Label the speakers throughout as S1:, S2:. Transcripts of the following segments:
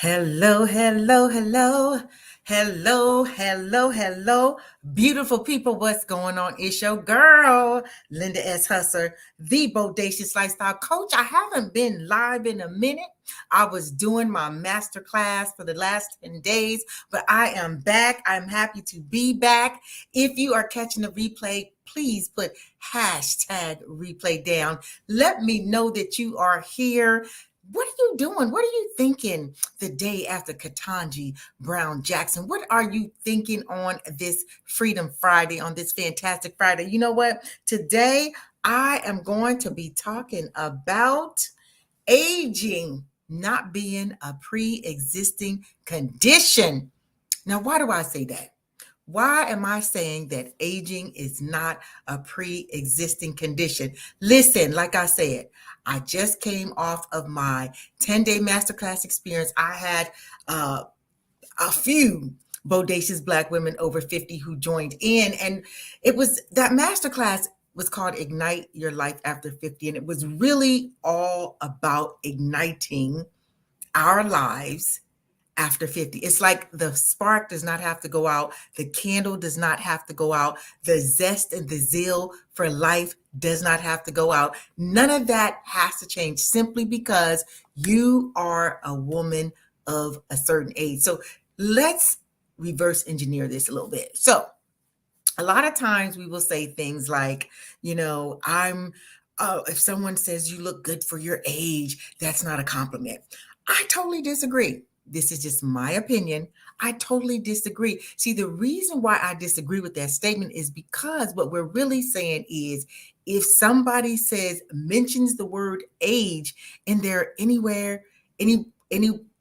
S1: Hello, hello, hello, hello, hello, hello. Beautiful people, what's going on? It's your girl, Linda S. Husser, the Bodacious Lifestyle Coach. I haven't been live in a minute. I was doing my masterclass for the last 10 days, but I am back. I'm happy to be back. If you are catching the replay, please put hashtag replay down. Let me know that you are here. What are you doing? What are you thinking the day after Ketanji Brown Jackson? What are you thinking on this Freedom Friday, on this fantastic Friday? You know what? Today, I am going to be talking about aging not being a pre-existing condition. Now, why do I say that? Why am I saying that aging is not a pre-existing condition? Listen, like I said, I just came off of my 10-day masterclass experience. I had a few bodacious Black women over 50 who joined in, and it was that masterclass was called Ignite Your Life After 50, and it was really all about igniting our lives after 50. It's like the spark does not have to go out. The candle does not have to go out. The zest and the zeal for life does not have to go out. None of that has to change simply because you are a woman of a certain age. So let's reverse engineer this a little bit. So a lot of times we will say things like, if someone says you look good for your age, that's not a compliment. I totally disagree. This is just my opinion. I totally disagree. See, the reason why I disagree with that statement is because what we're really saying is if somebody mentions the word age in there anywhere, any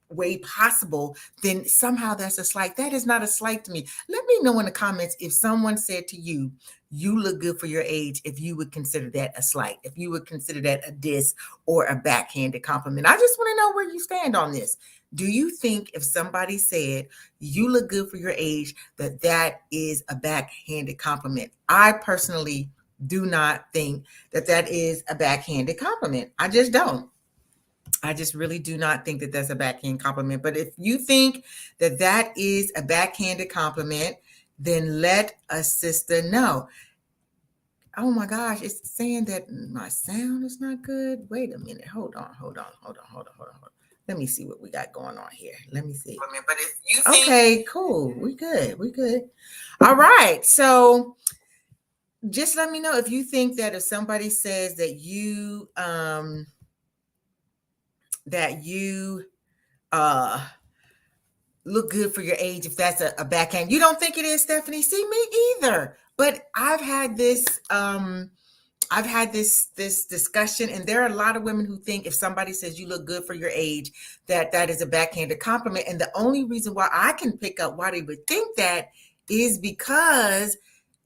S1: way possible, then somehow that's a slight. That is not a slight to me. Let me know in the comments if someone said to you, you look good for your age, if you would consider that a slight, if you would consider that a diss or a backhanded compliment. I just want to know where you stand on this. Do you think if somebody said you look good for your age, that is a backhanded compliment? I personally do not think that is a backhanded compliment. I just don't. I just really do not think that that's a backhand compliment. But if you think that is a backhanded compliment, then let a sister know. Oh my gosh, it's saying that my sound is not good. Wait a minute. Hold on. Let me see what we got going on here. Let me see. But if you think... Okay, cool. We good. All right. So just let me know if you think that if somebody says that you look good for your age, if that's a backhand. You don't think it is, Stephanie? See, me either. But I've had this discussion, and there are a lot of women who think if somebody says you look good for your age, that is a backhanded compliment. And the only reason why I can pick up why they would think that is because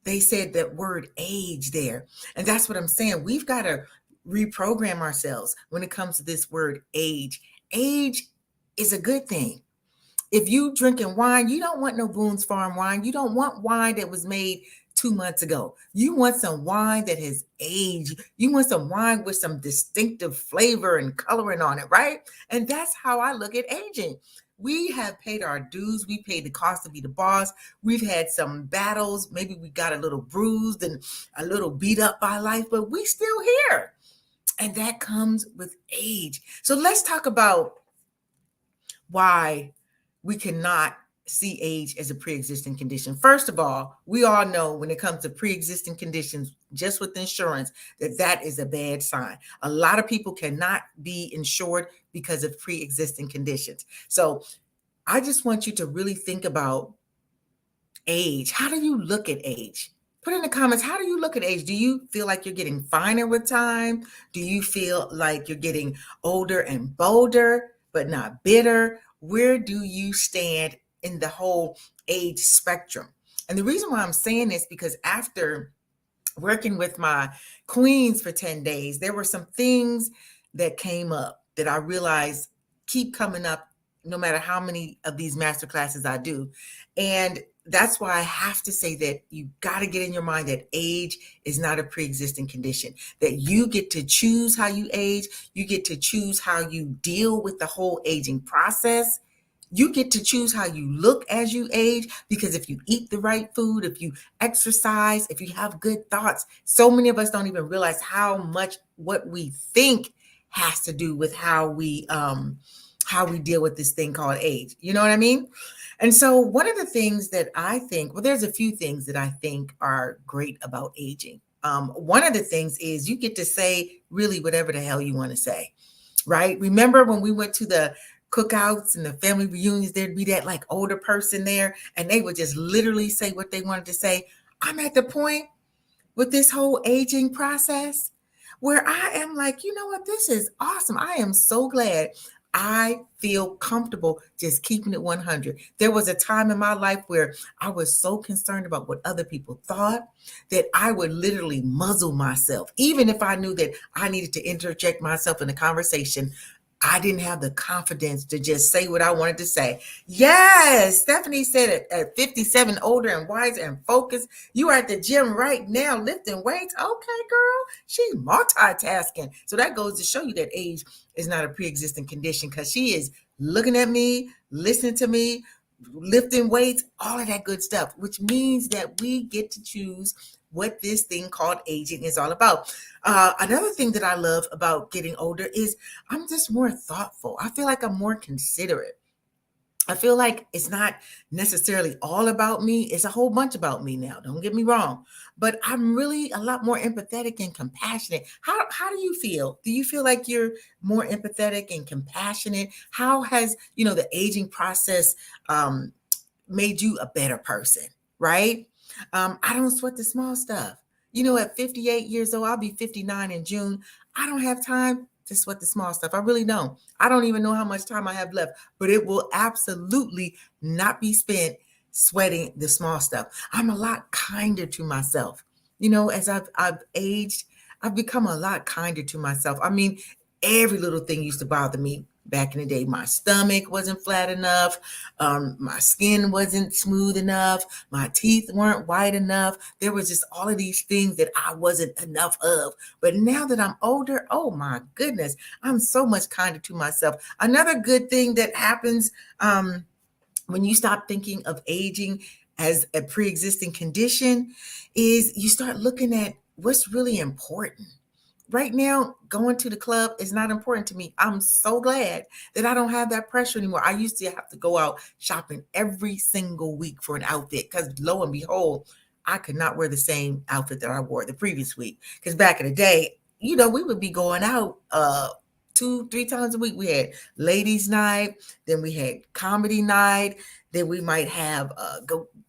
S1: they said that word age there. And that's what I'm saying. We've got to reprogram ourselves when it comes to this word age. Age is a good thing. If you drinking wine, you don't want no Boone's Farm wine. You don't want wine that was made 2 months ago. You want some wine that has aged. You want some wine with some distinctive flavor and coloring on it, right? And that's how I look at aging. We have paid our dues. We paid the cost to be the boss. We've had some battles. Maybe we got a little bruised and a little beat up by life, but we still here. And that comes with age. So let's talk about why we cannot see age as a pre-existing condition. First of all, we all know when it comes to pre-existing conditions, just with insurance, that is a bad sign. A lot of people cannot be insured because of pre-existing conditions. So I just want you to really think about age. How do you look at age? Put in the comments, how do you look at age? Do you feel like you're getting finer with time? Do you feel like you're getting older and bolder, but not bitter? Where do you stand in the whole age spectrum? And the reason why I'm saying this, because after working with my queens for 10 days, there were some things that came up that I realized keep coming up no matter how many of these master classes I do. And that's why I have to say that you got to get in your mind that age is not a pre-existing condition, that you get to choose how you age. You get to choose how you deal with the whole aging process. You get to choose how you look as you age, because if you eat the right food, if you exercise, if you have good thoughts, so many of us don't even realize how much what we think has to do with how we deal with this thing called age. You know what I mean? And so one of the things that I think, well, there's a few things that I think are great about aging. One of the things is you get to say really whatever the hell you want to say, right? Remember when we went to the cookouts and the family reunions, there'd be that like older person there and they would just literally say what they wanted to say. I'm at the point with this whole aging process where I am like, you know what, this is awesome. I am so glad I feel comfortable just keeping it 100. There was a time in my life where I was so concerned about what other people thought that I would literally muzzle myself. Even if I knew that I needed to interject myself in a conversation, I didn't have the confidence to just say what I wanted to say. Yes, Stephanie said it at 57, older and wiser and focused. You are at the gym right now lifting weights. Okay, girl, she's multitasking. So that goes to show you that age is not a pre-existing condition, because she is looking at me, listening to me, lifting weights, all of that good stuff, which means that we get to choose what this thing called aging is all about. Another thing that I love about getting older is I'm just more thoughtful. I feel like I'm more considerate. I feel like it's not necessarily all about me. It's a whole bunch about me now. Don't get me wrong. But I'm really a lot more empathetic and compassionate. How do you feel? Do you feel like you're more empathetic and compassionate? How has, the aging process um, made you a better person, right? I don't sweat the small stuff. At 58 years old, I'll be 59 in June. I don't have time to sweat the small stuff. I really don't. I don't even know how much time I have left, but it will absolutely not be spent sweating the small stuff. I'm a lot kinder to myself. As I've aged, I've become a lot kinder to myself. I mean, every little thing used to bother me back in the day. My stomach wasn't flat enough. My skin wasn't smooth enough. My teeth weren't white enough. There was just all of these things that I wasn't enough of. But now that I'm older, oh my goodness, I'm so much kinder to myself. Another good thing that happens when you stop thinking of aging as a pre-existing condition is you start looking at what's really important. Right now, going to the club is not important to me. I'm so glad that I don't have that pressure anymore. I used to have to go out shopping every single week for an outfit because lo and behold, I could not wear the same outfit that I wore the previous week. Because back in the day, we would be going out 2-3 times a week. We had ladies' night, then we had comedy night, then we might have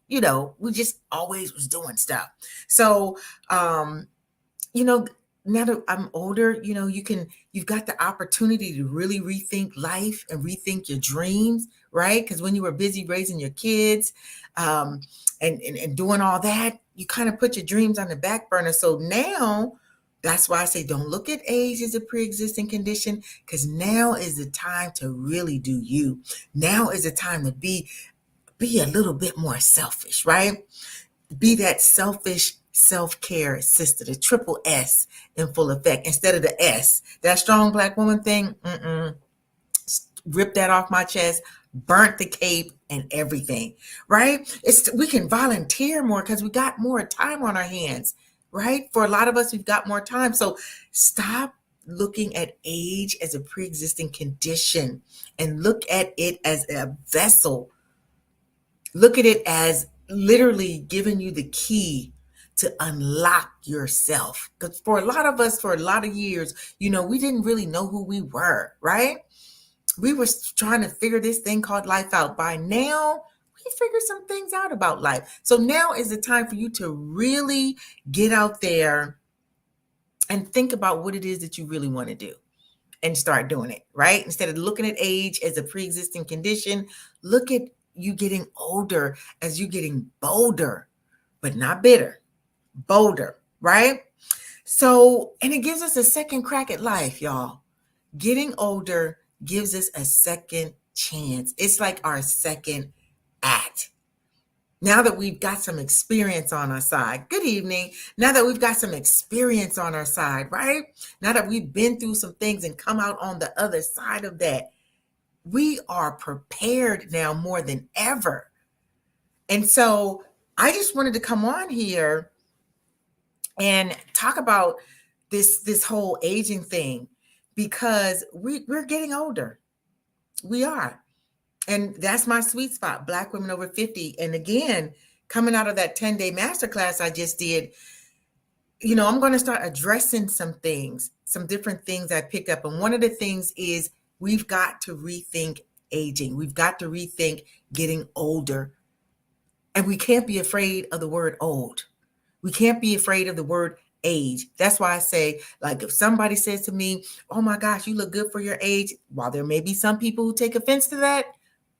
S1: we just always was doing stuff. So you know, now that I'm older, you've got the opportunity to really rethink life and rethink your dreams, right? Because when you were busy raising your kids um, and doing all that, you kind of put your dreams on the back burner. So now, that's why I say don't look at age as a pre-existing condition, because now is the time to really do you. Now is the time to be a little bit more selfish, right? Be that selfish self-care sister, the triple S in full effect instead of the S. That strong black woman thing, rip that off my chest, burnt the cape and everything, right? We can volunteer more because we got more time on our hands, right? For a lot of us, we've got more time. So stop looking at age as a pre-existing condition and look at it as a vessel. Look at it as literally giving you the key to unlock yourself. Because for a lot of us, for a lot of years, we didn't really know who we were, right? We were trying to figure this thing called life out. By now, we figured some things out about life. So now is the time for you to really get out there and think about what it is that you really want to do and start doing it, right? Instead of looking at age as a pre-existing condition, look at you getting older as you getting bolder, but not bitter, bolder, right? So, and it gives us a second crack at life, y'all. Getting older gives us a second chance. It's like our second act. Now that we've got some experience on our side, good evening. Now that we've got some experience on our side, right? Now that we've been through some things and come out on the other side of that, we are prepared now more than ever. And so I just wanted to come on here and talk about this whole aging thing, because we're getting older. We are. And that's my sweet spot, Black women over 50. And again, coming out of that 10-day masterclass I just did, I'm going to start addressing some things, some different things I picked up. And one of the things is we've got to rethink aging. We've got to rethink getting older. And we can't be afraid of the word old. We can't be afraid of the word age. That's why I say, like, if somebody says to me, oh my gosh, you look good for your age, while there may be some people who take offense to that,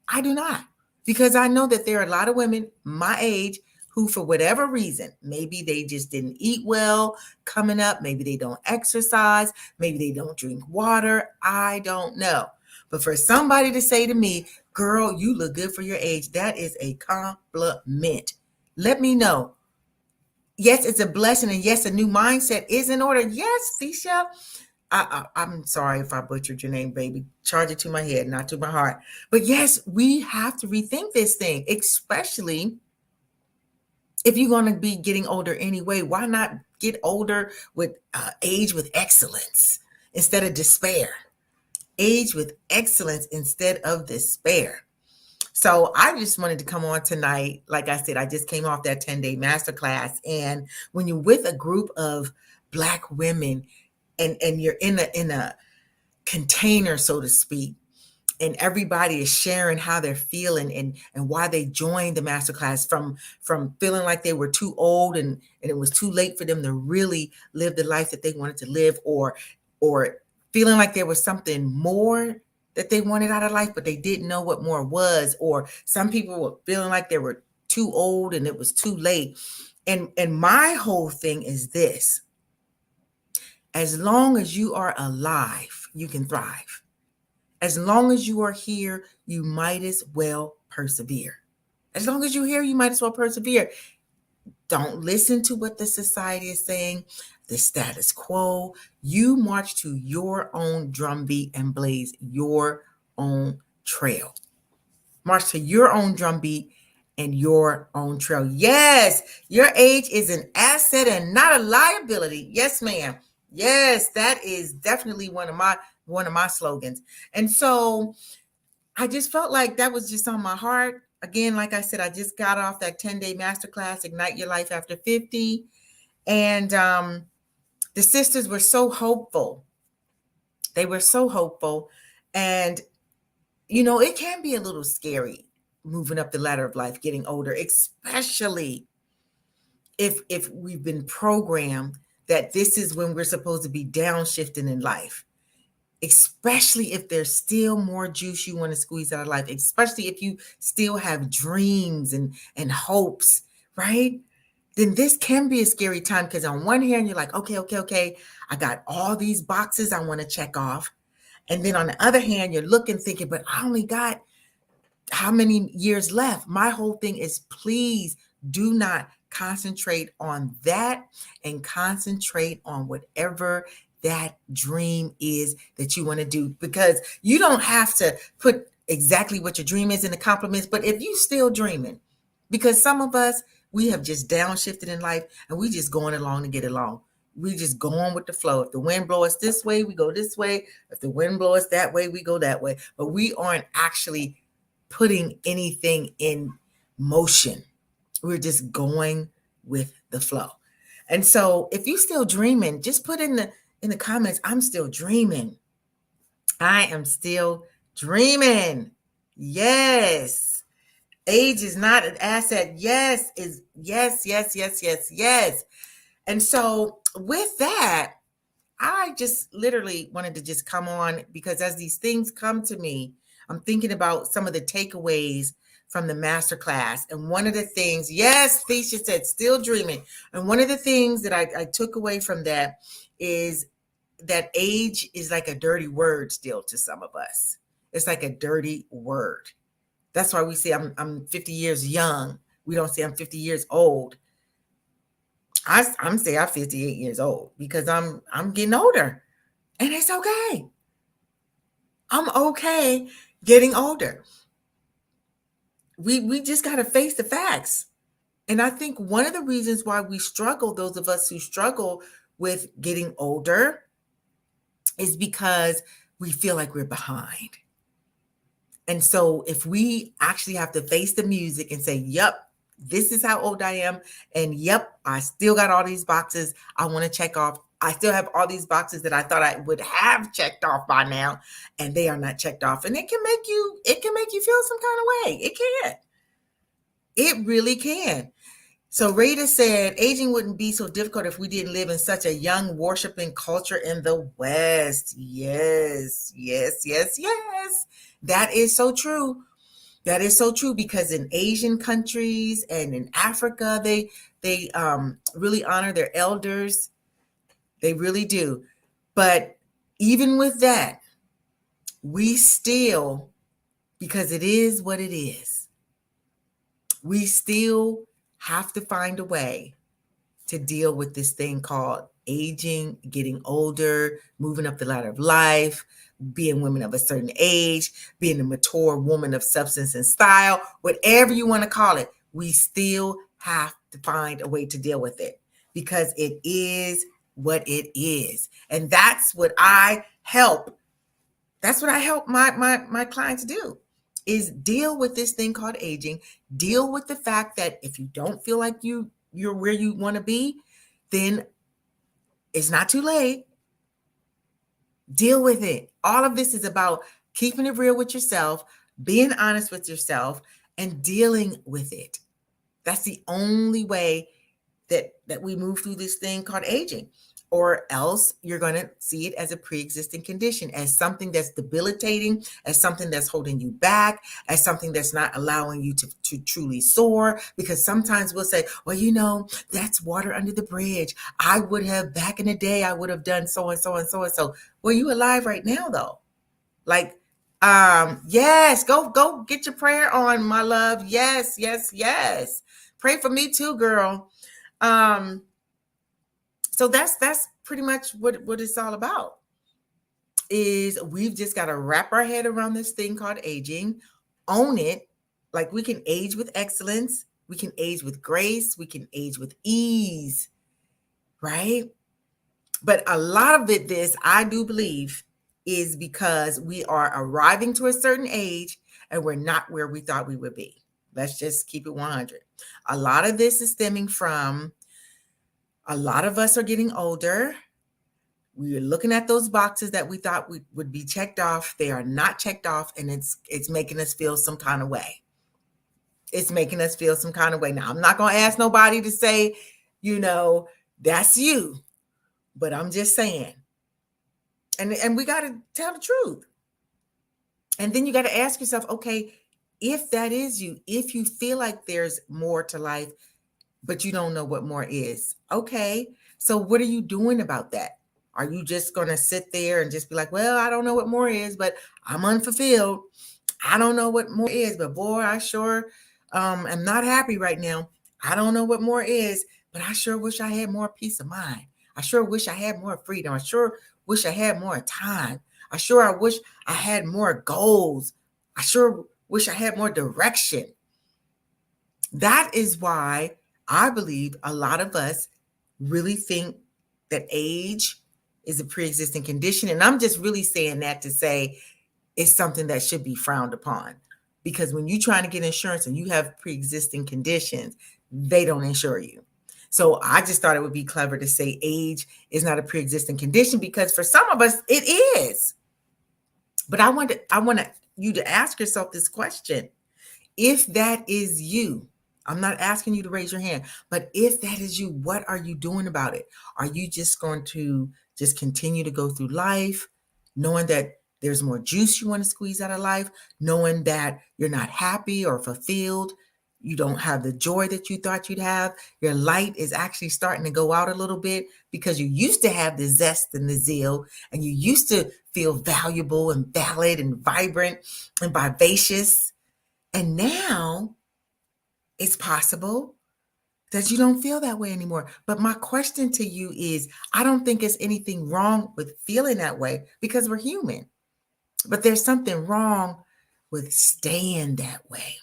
S1: I do not. Because I know that there are a lot of women my age who, for whatever reason, maybe they just didn't eat well coming up, maybe they don't exercise, maybe they don't drink water, I don't know. But for somebody to say to me, girl, you look good for your age, that is a compliment. Let me know. Yes, it's a blessing, and yes, a new mindset is in order. Yes, Thecia. I'm sorry if I butchered your name, baby. Charge it to my head, not to my heart. But yes, we have to rethink this thing, especially if you're going to be getting older anyway. Why not get older with age with excellence instead of despair? Age with excellence instead of despair. So I just wanted to come on tonight. Like I said, I just came off that 10-day masterclass. And when you're with a group of Black women and you're in a container, so to speak, and everybody is sharing how they're feeling and why they joined the masterclass, from feeling like they were too old and it was too late for them to really live the life that they wanted to live, or feeling like there was something more that they wanted out of life, but they didn't know what more was, or some people were feeling like they were too old and it was too late. And my whole thing is this: as long as you are alive, you can thrive. As long as you are here, you might as well persevere. As long as you're here, you might as well persevere. Don't listen to what the society is saying, the status quo. You march to your own drumbeat and blaze your own trail. March to your own drumbeat and your own trail. Yes, your age is an asset and not a liability. Yes, ma'am. Yes, that is definitely one of my slogans. And so I just felt like that was just on my heart. Again, like I said, I just got off that 10-day masterclass, Ignite Your Life After 50. And the sisters were so hopeful. They were so hopeful. And, it can be a little scary moving up the ladder of life, getting older, especially if we've been programmed that this is when we're supposed to be downshifting in life. Especially if there's still more juice you want to squeeze out of life, especially if you still have dreams and hopes, right? Then this can be a scary time, because on one hand, you're like, okay, I got all these boxes I want to check off. And then on the other hand, you're looking, thinking, but I only got how many years left? My whole thing is, please do not concentrate on that, and concentrate on whatever that dream is that you want to do, because you don't have to put exactly what your dream is in the compliments. But if you still dreaming, because some of us, we have just downshifted in life and we just going along to get along. We just going with the flow. If the wind blows us this way, we go this way. If the wind blows us that way, we go that way. But we aren't actually putting anything in motion. We're just going with the flow. And so if you're still dreaming, just put in the comments, I'm still dreaming. I am still dreaming. Yes. Age is not an asset. Yes. Yes. And so with that, I just literally wanted to just come on, because as these things come to me, I'm thinking about some of the takeaways from the masterclass. And one of the things, yes, Thecia said, still dreaming. And one of the things that I took away from that is that age is like a dirty word still to some of us. It's like a dirty word. That's why we say I'm 50 years young. We don't say I'm 50 years old. I'm saying I'm 58 years old, because I'm getting older, and it's okay. I'm okay getting older. We just got to face the facts. And I think one of the reasons why we struggle, those of us who struggle with getting older, is because we feel like we're behind. And so if we actually have to face the music and say, yep, this is how old I am. And yep, I still got all these boxes I want to check off. I still have all these boxes that I thought I would have checked off by now, and they are not checked off. And it can make you feel some kind of way. It can. It really can. So Rita said, aging wouldn't be so difficult if we didn't live in such a young worshiping culture in the West. Yes, yes, yes, yes. That is so true. That is so true, because in Asian countries and in Africa, they really honor their elders. They really do. But even with that, we still, because it is what it is, we still have to find a way to deal with this thing called aging, getting older, moving up the ladder of life, being women of a certain age, being a mature woman of substance and style, whatever you want to call it. We still have to find a way to deal with it, because it is what it is. And that's what I help. That's what I help my clients do, is deal with this thing called aging, deal with the fact that if you don't feel like you're where you want to be, then it's not too late. Deal with it. All of this is about keeping it real with yourself, being honest with yourself, and dealing with it. That's the only way that we move through this thing called aging. Or else you're going to see it as a pre-existing condition, as something that's debilitating, as something that's holding you back, as something that's not allowing you to truly soar. Because sometimes we'll say, well, that's water under the bridge. I would have, back in the day, I would have done so and so and so and so. Well, you alive right now, though. Like, yes, go get your prayer on, my love. Yes, yes, yes. Pray for me too, girl. So that's pretty much what it's all about. Is we've just got to wrap our head around this thing called aging, own it. Like, we can age with excellence, we can age with grace, we can age with ease, right? But a lot of it, this I do believe, is because we are arriving to a certain age and we're not where we thought we would be. Let's just keep it 100. A lot of this is stemming from a lot of us are getting older. We're looking at those boxes that we thought would be checked off. They are not checked off, and it's making us feel some kind of way. It's making us feel some kind of way. Now, I'm not going to ask nobody to say, that's you, but I'm just saying. And we got to tell the truth. And then you got to ask yourself, okay, if that is you, if you feel like there's more to life, but you don't know what more is. Okay, so what are you doing about that? Are you just going to sit there and just be like, well, I don't know what more is, but I'm unfulfilled. I don't know what more is, but boy, I sure am not happy right now. I don't know what more is, but I sure wish I had more peace of mind. I sure wish I had more freedom. I sure wish I had more time. I wish I had more goals. I sure wish I had more direction. That is why I believe a lot of us really think that age is a pre-existing condition. And I'm just really saying that to say it's something that should be frowned upon. Because when you're trying to get insurance and you have pre-existing conditions, they don't insure you. So I just thought it would be clever to say age is not a pre-existing condition, because for some of us it is. But I want you to ask yourself this question. If that is you, I'm not asking you to raise your hand, but if that is you, what are you doing about it? Are you just going to just continue to go through life knowing that there's more juice you want to squeeze out of life, knowing that you're not happy or fulfilled, you don't have the joy that you thought you'd have, your light is actually starting to go out a little bit because you used to have the zest and the zeal, and you used to feel valuable and valid and vibrant and vivacious, and now it's possible that you don't feel that way anymore. But my question to you is, I don't think there's anything wrong with feeling that way, because we're human. But there's something wrong with staying that way.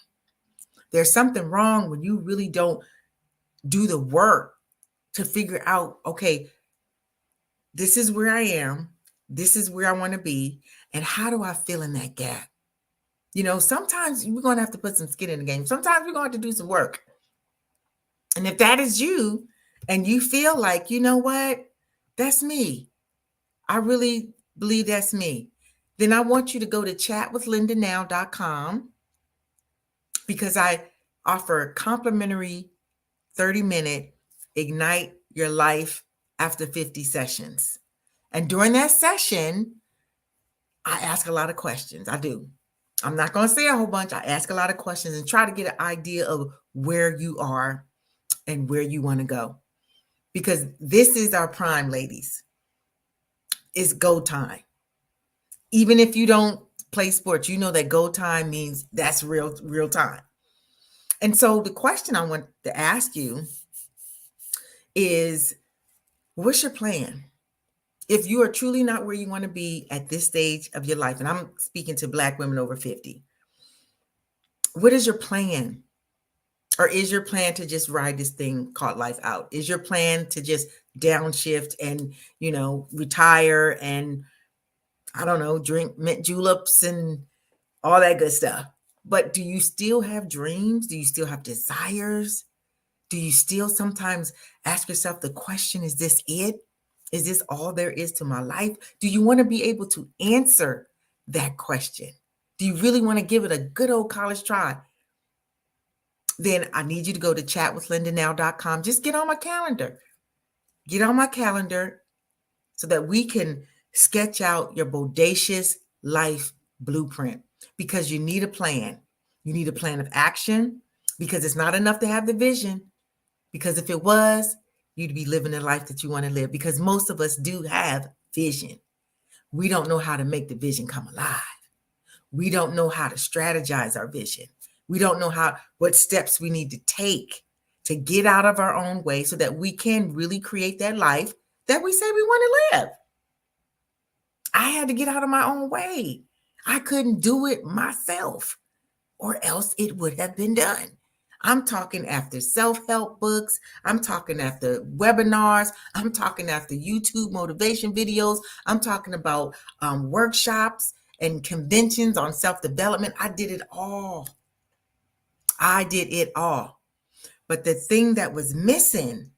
S1: There's something wrong when you really don't do the work to figure out, okay, this is where I am. This is where I want to be. And how do I fill in that gap? Sometimes we're going to have to put some skin in the game. Sometimes we're going to have to do some work. And if that is you and you feel like, you know what, that's me. I really believe that's me. Then I want you to go to chatwithlindanow.com because I offer a complimentary 30-minute Ignite Your Life After 50 sessions. And during that session, I ask a lot of questions. I do. I'm not going to say a whole bunch. I ask a lot of questions and try to get an idea of where you are and where you want to go. Because this is our prime, ladies. It's go time. Even if you don't play sports, you know that go time means that's real time. And so the question I want to ask you is, what's your plan? If you are truly not where you want to be at this stage of your life, and I'm speaking to Black women over 50, what is your plan? Or is your plan to just ride this thing called life out? Is your plan to just downshift and, retire and, I don't know, drink mint juleps and all that good stuff? But do you still have dreams? Do you still have desires? Do you still sometimes ask yourself the question, is this it? Is this all there is to my life? Do you want to be able to answer that question? Do you really want to give it a good old college try? Then I need you to go to chatwithlindanow.com. Just get on my calendar. Get on my calendar so that we can sketch out your bodacious life blueprint, because you need a plan. You need a plan of action, because it's not enough to have the vision. Because if it was, you'd be living the life that you want to live, because most of us do have vision. We don't know how to make the vision come alive. We don't know how to strategize our vision. We don't know what steps we need to take to get out of our own way so that we can really create that life that we say we want to live. I had to get out of my own way. I couldn't do it myself, or else it would have been done. I'm talking after self-help books. I'm talking after webinars. I'm talking after YouTube motivation videos. I'm talking about workshops and conventions on self-development. I did it all. But the thing that was missing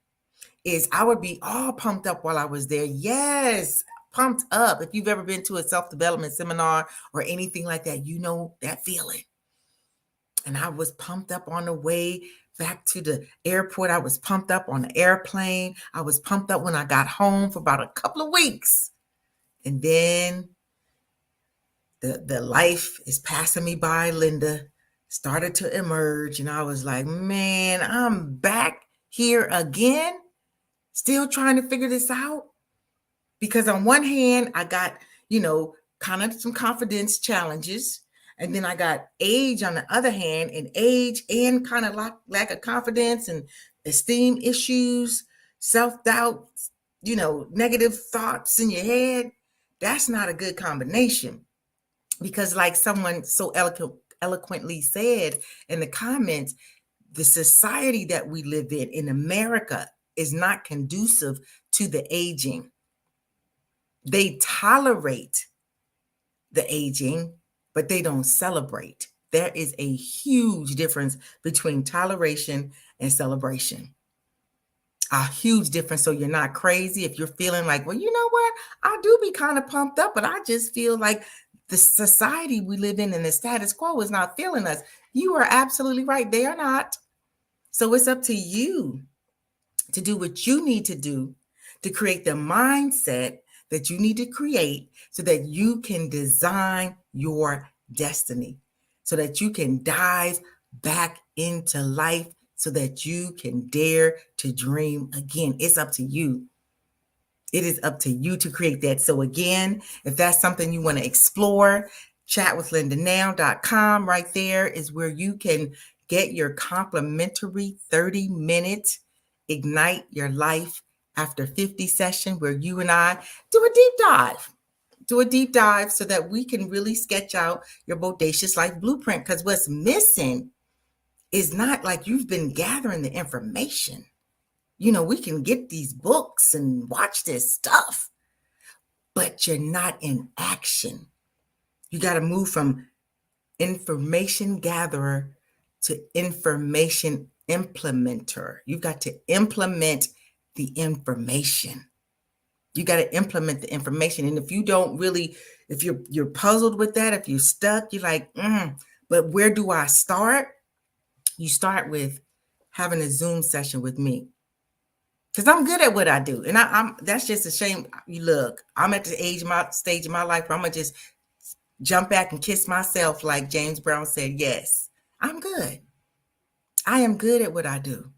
S1: is I would be all pumped up while I was there. Yes, pumped up. If you've ever been to a self-development seminar or anything like that, you know that feeling. And I was pumped up on the way back to the airport. I was pumped up on the airplane. I was pumped up when I got home for about a couple of weeks. And then the life is passing me by, Linda, started to emerge. And I was like, man, I'm back here again, still trying to figure this out. Because on one hand, I got, kind of some confidence challenges. And then I got age on the other hand, and age and kind of lack of confidence and esteem issues, self-doubt, negative thoughts in your head. That's not a good combination, because like someone so eloquently said in the comments, the society that we live in America is not conducive to the aging. They tolerate the aging, but they don't celebrate. There is a huge difference between toleration and celebration. A huge difference. So you're not crazy if you're feeling like, well, you know what? I do be kind of pumped up, but I just feel like the society we live in and the status quo is not feeling us. You are absolutely right. They are not. So it's up to you to do what you need to do to create the mindset that you need to create so that you can design your destiny, so that you can dive back into life, so that you can dare to dream again. It's up to you. It is up to you to create that. So again, if that's something you want to explore, chatwithlindanow.com right there is where you can get your complimentary 30-minute Ignite Your Life After 50 session, where you and I do a deep dive. do a deep dive so that we can really sketch out your Bodacious Life blueprint. Because what's missing is not like you've been gathering the information. We can get these books and watch this stuff, but you're not in action. You got to move from information gatherer to information implementer. You've got to implement the information. You got to implement the information. And if you don't really, if you're puzzled with that, if you're stuck, you're like, but where do I start? You start with having a Zoom session with me. Because I'm good at what I do. And I'm that's just a shame. Look, I'm at the stage of my life where I'm going to just jump back and kiss myself like James Brown said, yes, I'm good. I am good at what I do.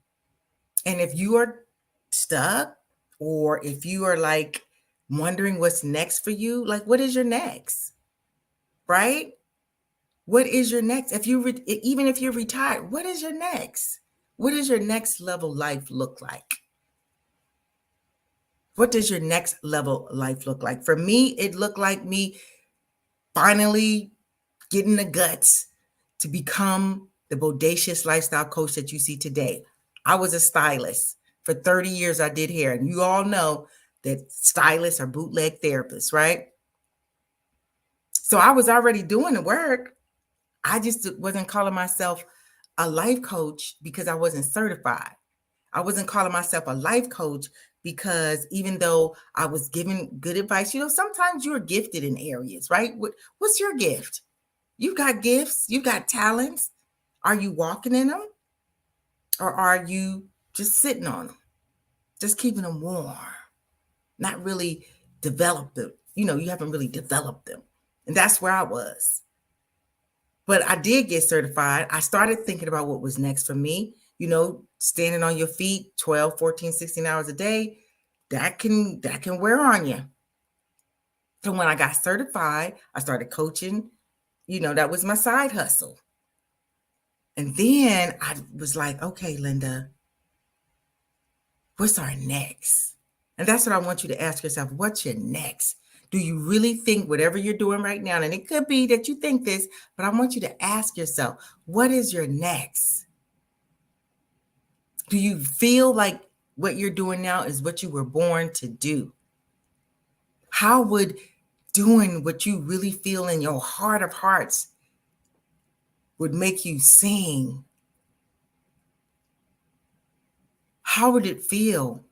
S1: And if you are stuck, or if you are like wondering what's next for you, like what is your next? Right? What is your next? Even if you're retired, what is your next? What does your next level life look like? What does your next level life look like? For me, it looked like me finally getting the guts to become the bodacious lifestyle coach that you see today. I was a stylist. For 30 years, I did hair. And you all know that stylists are bootleg therapists, right? So I was already doing the work. I just wasn't calling myself a life coach because I wasn't certified. I wasn't calling myself a life coach because even though I was giving good advice, sometimes you're gifted in areas, right? What's your gift? You got gifts, you got talents. Are you walking in them? Or are you just sitting on them? Just keeping them warm, not really developed them. You haven't really developed them. And that's where I was. But I did get certified. I started thinking about what was next for me. Standing on your feet 12, 14, 16 hours a day, that can wear on you. So when I got certified, I started coaching. That was my side hustle. And then I was like, okay, Linda, what's our next? And that's what I want you to ask yourself. What's your next? Do you really think whatever you're doing right now, and it could be that you think this, but I want you to ask yourself, what is your next? Do you feel like what you're doing now is what you were born to do? How would doing what you really feel in your heart of hearts would make you sing? How would it feel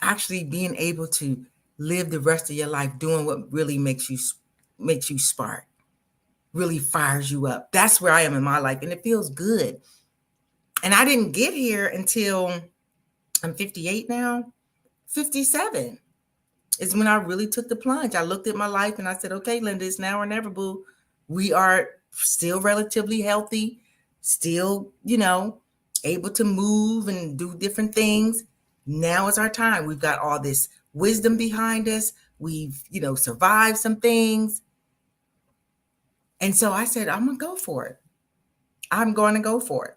S1: actually being able to live the rest of your life doing what really makes you spark, really fires you up? That's where I am in my life, and it feels good. And I didn't get here until I'm 58 now. 57 is when I really took the plunge. I looked at my life and I said, okay, Linda, it's now or never, boo. We are still relatively healthy, still, able to move and do different things. Now is our time. We've got all this wisdom behind us. We've, survived some things. And so I said, I'm going to go for it. I'm going to go for it.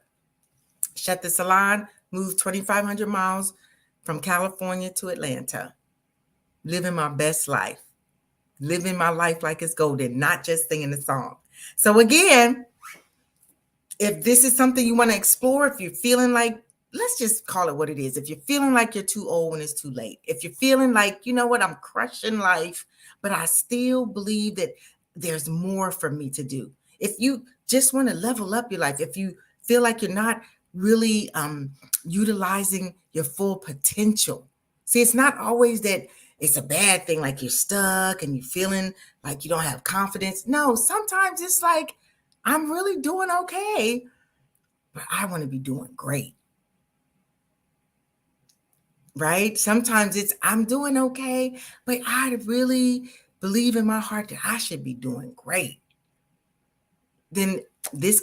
S1: Shut the salon, moved 2,500 miles from California to Atlanta. Living my best life. Living my life like it's golden, not just singing the song. So again, if this is something you want to explore, if you're feeling like, let's just call it what it is. If you're feeling like you're too old when it's too late, if you're feeling like, I'm crushing life, but I still believe that there's more for me to do. If you just want to level up your life, if you feel like you're not really utilizing your full potential. See, it's not always that it's a bad thing, like you're stuck and you're feeling like you don't have confidence. No, sometimes it's like, I'm really doing okay, but I want to be doing great. Right? Sometimes it's, I'm doing okay, but I really believe in my heart that I should be doing great. Then this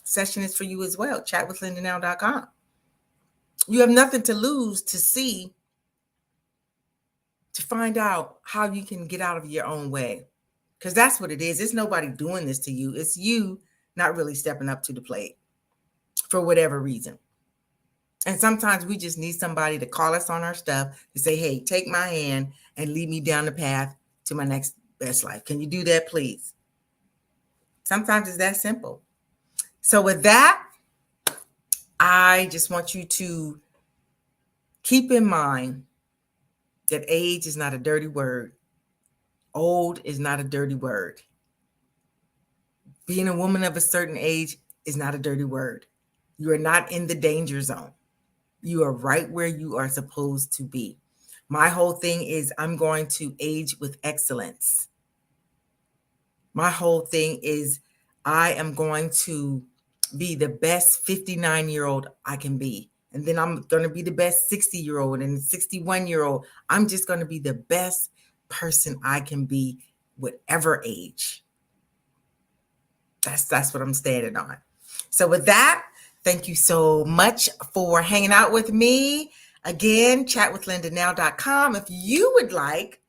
S1: session is for you as well. Chatwithlindanow.com. You have nothing to lose to find out how you can get out of your own way. Because that's what it is. It's nobody doing this to you. It's you not really stepping up to the plate for whatever reason. And sometimes we just need somebody to call us on our stuff to say, hey, take my hand and lead me down the path to my next best life. Can you do that, please? Sometimes it's that simple. So with that, I just want you to keep in mind that age is not a dirty word. Old is not a dirty word. Being a woman of a certain age is not a dirty word. You are not in the danger zone. You are right where you are supposed to be. My whole thing is I'm going to age with excellence. My whole thing is I am going to be the best 59-year-old I can be. And then I'm going to be the best 60-year-old and 61-year-old. I'm just going to be the best person I can be, whatever age. That's what I'm standing on. So with that, thank you so much for hanging out with me. Again, chatwithlindanow.com. If you would like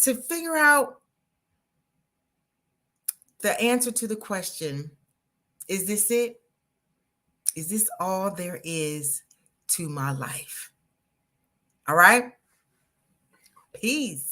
S1: to figure out the answer to the question, is this it? Is this all there is to my life? All right. Peace.